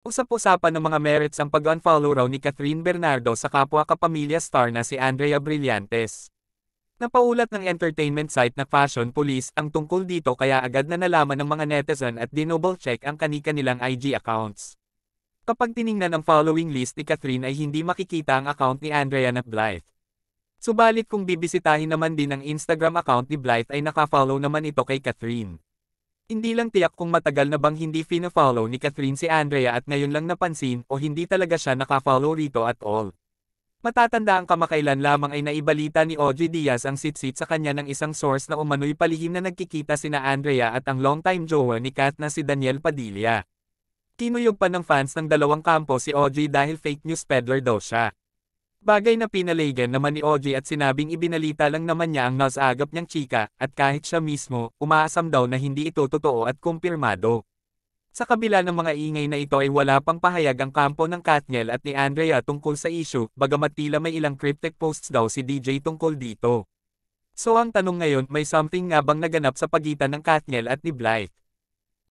Usap-usapan ng mga merits ang pag-unfollow raw ni Catherine Bernardo sa kapwa kapamilya star na si Andrea Brillantes. Napaulat ng entertainment site na Fashion Police ang tungkol dito kaya agad na nalaman ng mga netizen at dinouble-check ang kani-kanilang IG accounts. Kapag tiningnan ang following list ni Catherine ay hindi makikita ang account ni Andrea na Blythe. Subalit kung bibisitahin naman din ang Instagram account ni Blythe ay nakafollow naman ito kay Catherine. Hindi lang tiyak kung matagal na bang hindi fina-follow ni Catherine si Andrea at ngayon lang napansin o hindi talaga siya nakafollow rito at all. Matatanda ang kamakailan lamang ay naibalita ni Audrey Diaz ang sitsit sa kanya ng isang source na umano'y palihim na nagkikita sina Andrea at ang longtime jowa ni Kat na si Daniel Padilla. Kinuyog pa ng fans ng dalawang kampo si Audrey dahil fake news peddler daw siya. Bagay na pinalagan naman ni Audrey at sinabing ibinalita lang naman niya ang nasagap niyang chika at kahit siya mismo, umaasam daw na hindi ito totoo at kumpirmado. Sa kabila ng mga ingay na ito ay wala pang pahayag ang kampo ng Katniel at ni Andrea tungkol sa issue, bagamat tila may ilang cryptic posts daw si DJ tungkol dito. So ang tanong ngayon, may something nga bang naganap sa pagitan ng Katniel at ni Blythe?